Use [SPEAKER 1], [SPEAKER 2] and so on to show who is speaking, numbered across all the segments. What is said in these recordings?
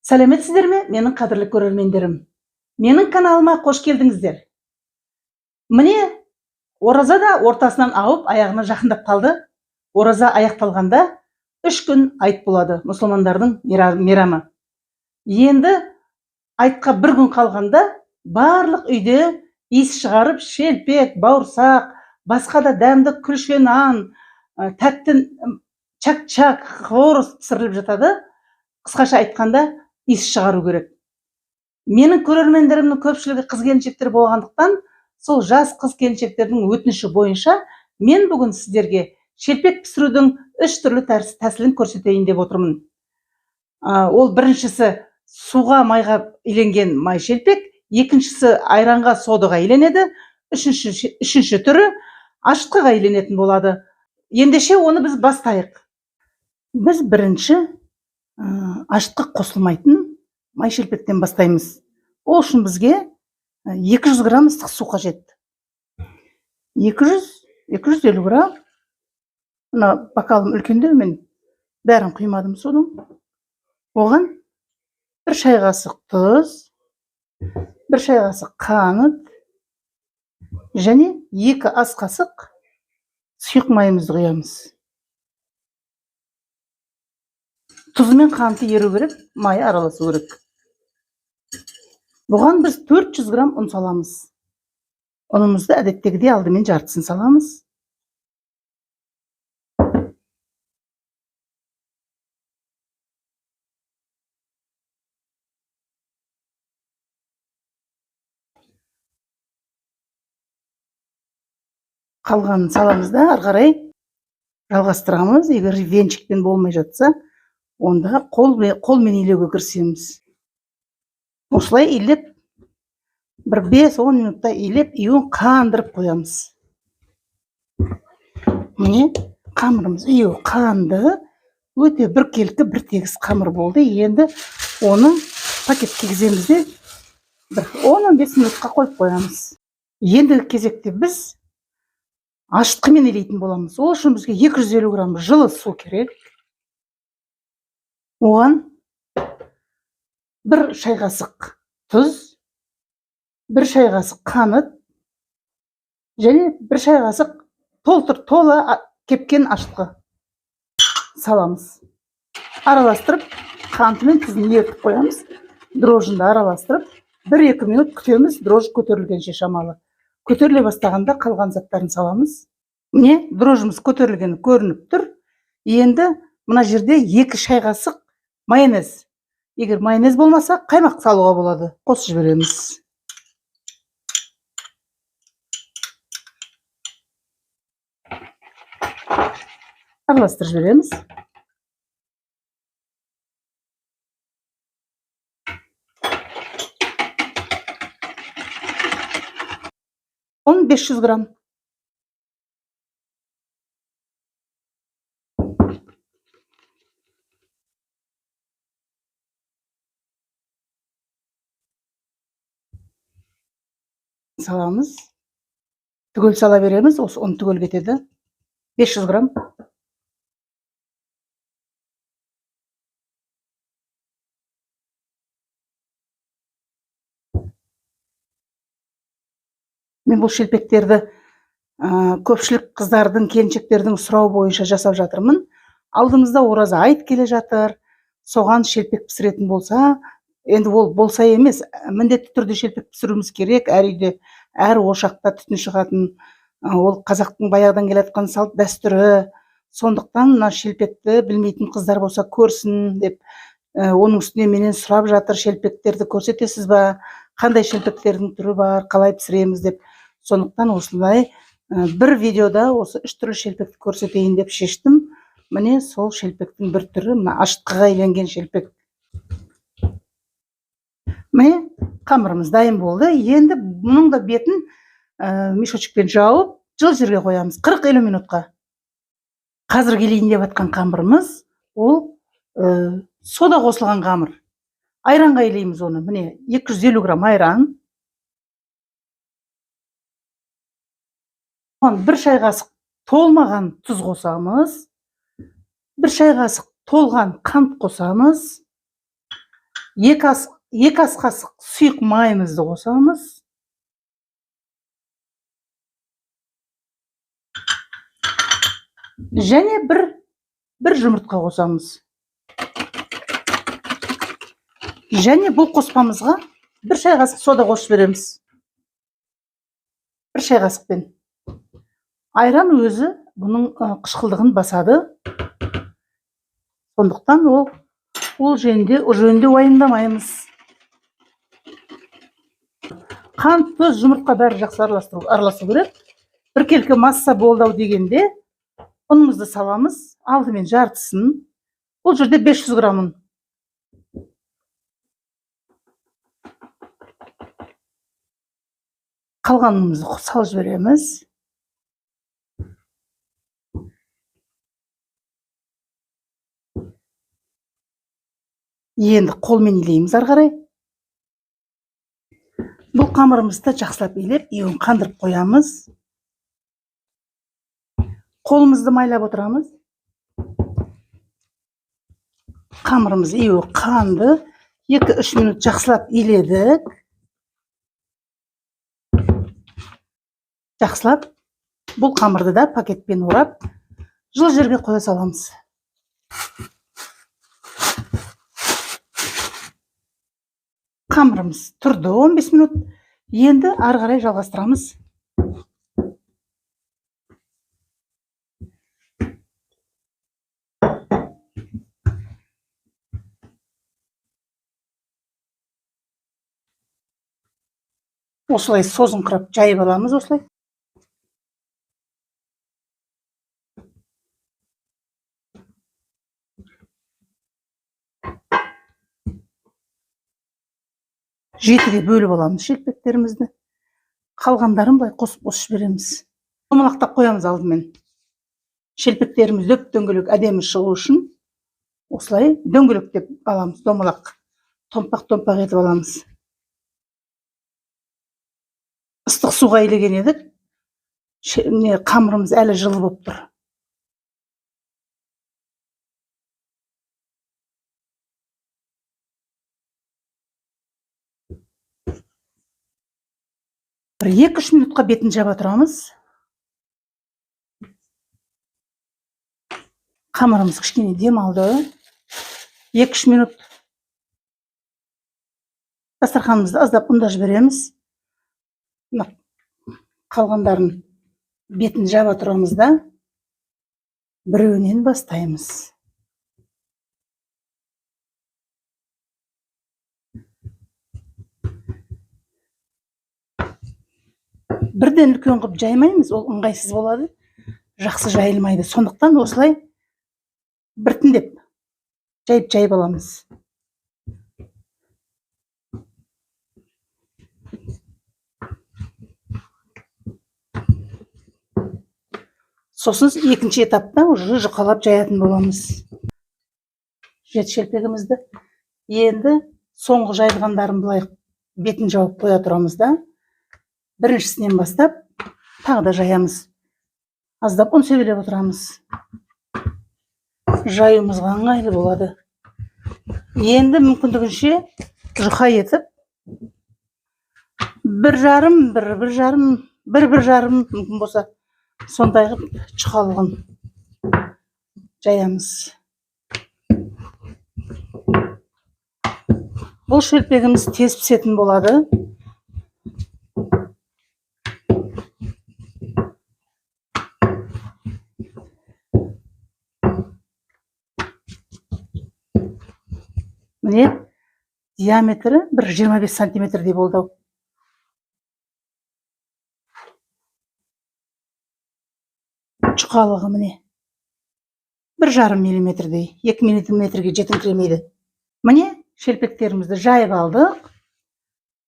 [SPEAKER 1] Сәлеметсіздер ме, менің қадірлі көрермендерім? Менің каналыма қош келдіңіздер. Міне, ораза да ортасынан ауып, аяғына жақындап қалды. Ораза аяқталғанда 3 күн айт болады, мұсылмандардың мейрамы. Енді айтқа 1 күн қалғанда барлық үйде иіс шығарып, шелпек, бауырсақ, басқа да дәмді күлше нан, тәтті чак-чак, хворост пісіріліп жатады. Қысқаша айтқанда, иіс шығару керек. Менің көрермендерімнің көпшілігі қыз-келіншектер болғандықтан, сол жас қыз-келіншектердің өтініші бойынша мен бүгін сіздерге шелпек пісірудің 3 түрлі тәсілін көрсетейін деп отырмын. Ол біріншісі суға майға иленген май шелпек, екіншісі айранға содаға иленеді, үшінші түрі ашытқыға иленетін болады. Ендеше оны біз бастайық. Біз бірінші ашытқы қосылмайтын май шелпектен бастаймыз. Ол үшін бізге 200 грамм ыстық су қажет. 200-250 грамм. Мына бокалым үлкенде, мен бәрін құймадым судың. Оған 1 шай қасық тұз, 1 шай қасық қант және 2 ас қасық сұйық майымызды құямыз. Тұзы мен қанты еру керек, май араласу керек. Бұған біз 400 грамм ұн саламыз. Ұнымызды әдеттегідей алдымен жартысын саламыз. Қалғанын саламыз да, ары қарай жалғастырамыз. Егер венчикпен болмай жатса, онда қолмен илеуге кірісеміз. Осылай илеп, бір 5-10 минутта илеп, июн қандырып қоямыз. Міне, қамырымыз июн қанды, өте біркелкі, бір тегіс қамыр болды. Енді оны пакетке кигіземіз де, бір 10-15 минутқа қойып қоямыз. Ендігі кезекте біз ашытқымен илейтін боламыз. Ол үшін бізге 250 грамм жылы су керек. Оған 1 шай қасық тұз, 1 шай қасық қант және 1 шай қасық толы кепкен ашытқы саламыз. Араластырып, қанты мен тұзын ерітіп қоямыз. Дрожжинді араластырып, 1-2 минут күтеміз, дрожж көтерілгенше шамалы. Көтеріле бастағанда қалған заттарын саламыз. Міне, дрожжымыз көтерілгені көрініп тұр. Енді мына жерде 2 шай қасық майонез. Егер майонез болмаса, қаймақ салуға болады. Қосып жібереміз. Араластырып жібереміз. Он 500 грамм. Саламыз. Түгел сала береміз, осы ұн түгел кетеді. 500 грамм. Мен бұл шелпектерді көпшілік қыздардың, келіншектердің сұрау бойынша жасап жатырмын. Алдымызда ораза айт келе жатыр. Соған шелпек пісіретін болса, енді ол болса емес, міндетті түрде шелпек пісіруіміз керек. Әр үйде, әр ошақта түтін шығатын, ол қазақтың баяғыдан келатқан салт дәстүрі. Сондықтан мына шелпекті білмейтін қыздар болса көрсін деп, оның үстіне менен сұрап жатыр, шелпектерді көрсетесіз ба? Қандай шелпектердің түрі бар, қалай пісіреміз деп. Сондықтан осылай бір видеода осы 3 түрлі шелпекті көрсетейін деп шештім. Міне сол шелпектің бір түрі, мына ашытқыға иленген шелпек. Міне, қамырымыз дайын болды. Енді мұның да бетін мешочекпен жауып, жылы жерге қоямыз 40-50 минутқа. Қазір келейін деп атқан қамырымыз, ол сода қосылған қамыр. Айранға илейміз оны. Міне, 250 грамм айран. Оған 1 шай қасық толмаған тұз қосамыз. 1 шай қасық толған қант қосамыз. 2 ас қасық сұйық майымызды қосамыз. Және бір жұмыртқа қосамыз. Және бұл қоспамызға 1 шай қасық сода қосып береміз. 1 шай қасықпен. Айран өзі бұның қышқылдығын басады. Сондықтан ол жөнінде уайымдамаймыз. Қант, тұз, жұмыртқа бәрі жақсы араласу керек. Бір келкі масса болды дегенде ұнымызды саламыз. Алдымен жартысын. Бұл жерде 500 грамын. Қалғанымызды салып жібереміз. Енді қолмен илейміз ары қарай. Бұл қамырымызды жақсылап илеп, еуін қандырып қоямыз. Қолымызды майлап отырамыз. Қамырымыз еуі қанды. 2-3 минут жақсылап иледік. Жақсылап бұл қамырды да пакетпен орап, жылы жерге қоя саламыз. Қамырымыз тұрды 15 минут. Енді ары қарай жалғастырамыз. Осылай созыңқырап жайып аламыз осылай. Жетіге бөліп аламыз шелпектерімізді. Қалғандарын былай қосып жібереміз. Домалақтап қоямыз алдымен. Шелпектеріміз дөп-дөңгелек әдемі шығу үшін осылай дөңгелектеп аламыз. Домалақ, томпақ етіп аламыз. Ыстық суға илеген едік. Қамырымыз әлі жылы болып тұр. Бір 2-3 минутқа бетін жаба тұрамыз. Қамырымыз кішкене дем алды. 2-3 минут. Дастарханымызды аздап ұнда жібереміз. Қалғандарын бетін жаба тұрамыз да біреуінен бастаймыз. Бірден үлкен қып жаймаймыз, ол ыңғайсыз болады. Жақсы жайылмайды. Сондықтан осылай біртіндеп жайып аламыз. Сосын екінші этапта уже жұқалап жаятын боламыз. Жет шелпегімізді. Енді соңғы жайылғандарын былай бетін жауып қоя тұрамыз да. Біріншісінен бастап тағы да жаямыз. Аздап ұн себелеп отырамыз. Жаюымызға ыңғайлы болады. Енді мүмкіндігінше жұқа етіп 1,5 мүмкін болса сондай қылып жұқалығын жаямыз. Бұл шелпегіміз тез пісетін болады. Міне, диаметрі 1,25 сантиметрдей болды. Жұқалығы міне 1,5 миллиметрдей, 2 миллиметрге жетіңкіремейді. Міне, шелпектерімізді жайып алдық.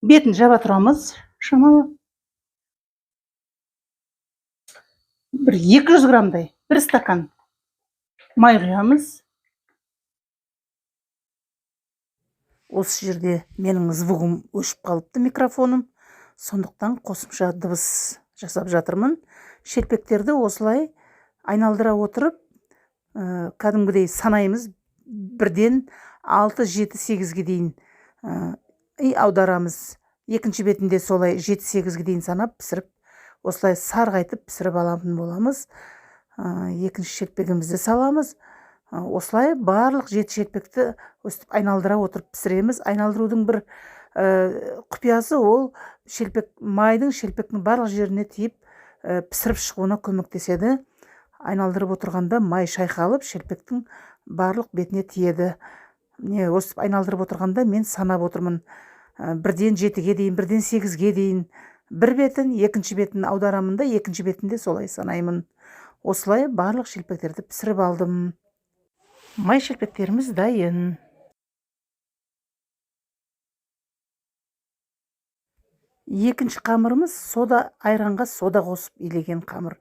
[SPEAKER 1] Бетін жаба тұрамыз. Шамалы 200 грамдай, 1 стакан май құямыз. Осы жерде менің звугым өшіп қалыпты, микрофоным. Сондықтан қосымша дыбыс жасап жатырмын. Шелпектерді осылай айналдыра отырып, кәдімгідей санаймыз. 1-ден 6, 7, 8-ге дейін и аударамыз. Екінші бетінде солай 7-8-ге дейін санап пісіріп, осылай сарғайтып пісіріп алатын боламыз. Екінші шелпегімізді саламыз. Осылай барлық 7 шелпекті өстіп айналдыра отырып пісіреміз. Айналдырудың бір құпиясы ол майдың шелпектің барлық жеріне тиіп пісіріп шығуына көмектеседі. Айналдырып отырғанда май шайқалып, шелпектің барлық бетіне тиеді. Өстіп айналдырып отырғанда мен санап отырмын. 1-ден 7-ге дейін, 1-ден 8-ге дейін. Бір бетін, екінші бетін аударамын да, екінші бетінде солай санаймын. Осылай барлық шелпектерді пісіріп алдым. Май шелпектеріміз дайын. Екінші қамырымыз айранға сода қосып илеген қамыр.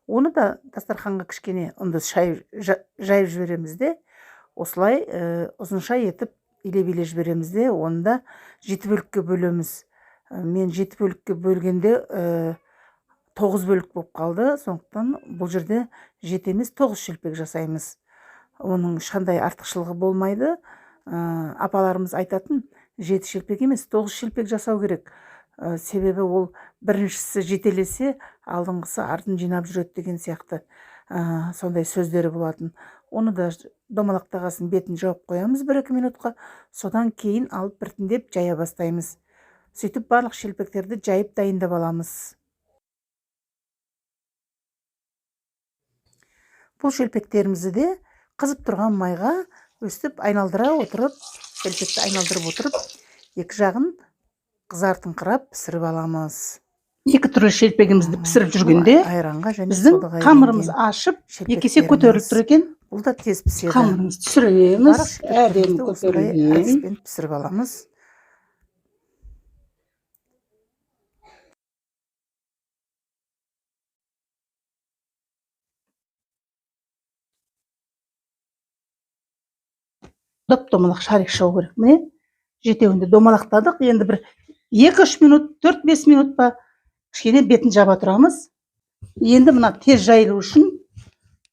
[SPEAKER 1] Оны да дастарханға кішкене ұнды жайып жібереміз де, осылай ұзынша етіп илеп жібереміз де, оны да 7 бөлікке бөлеміз. Мен 7 бөлікке бөлгенде 9 бөлік болып қалды. Сондықтан бұл жерде 7 емес 9 шелпек жасаймыз. Оның ешқандай артықшылығы болмайды. Апаларымыз айтатын 7 шелпек емес 9 шелпек жасау керек. Себебі ол біріншісі жетелесе, алдыңғысы артын жинап жүреді деген сияқты сондай сөздері болатын. Оны да домалақтағасын бетін жауып қоямыз 1-2 минутқа. Содан кейін алып біртіндеп жая бастаймыз. Сөйтіп барлық шелпектерді жайып дайындап аламыз. Бұл шелпектерімізді де қызып тұрған майға өстіп айналдыра отырып, шелпекті айналдырып отырып, екі жағын қызартыңқырап пісіріп аламыз. Екі түрлі шелпегімізді пісіріп жүргенде біздің қамырымыз ашып, екі есе көтеріліп тұр екен. Бұл да тез піседі. Қамырымызды түсіреміз, әдемі көтерілген. Пісіріп аламыз. Домалақ шарик шығу керек. Міне, жетеуінде домалақтадық. Енді бір 2-3 минут, 4-5 минут па кішкене бетін жаба тұрамыз. Енді мына тез жайылу үшін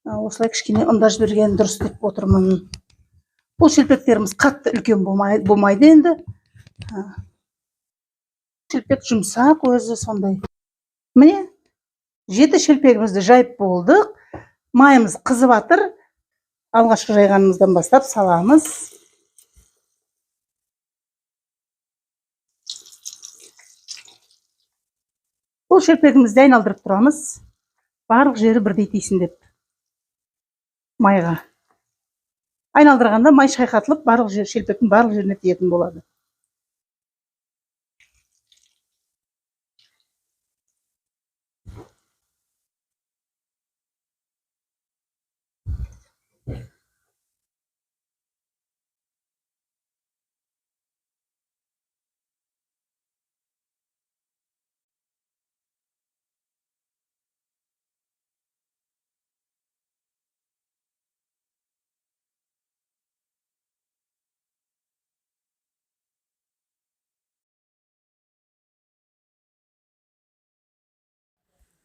[SPEAKER 1] осылай кішкене ұнда жіберген дұрыс деп отырмын. Бұл шелпектеріміз қатты үлкен болмайды енді. Шелпек жұмсақ өзі сондай. Міне, 7 шелпегімізді жайып болдық. Майымыз қызып атыр. Алғашқы жайғанымыздан бастап саламыз. Бұл шелпегімізді айналдырып тұрамыз. Барлық жері бірдей тисін деп. Майға. Айналдырғанда май шайқатылып, шелпектің барлық жеріне тиетін болады.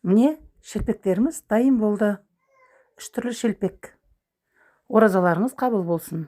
[SPEAKER 1] Міне, шелпектеріміз дайын болды. 3 түрлі шелпек. Оразаларыңыз қабыл болсын.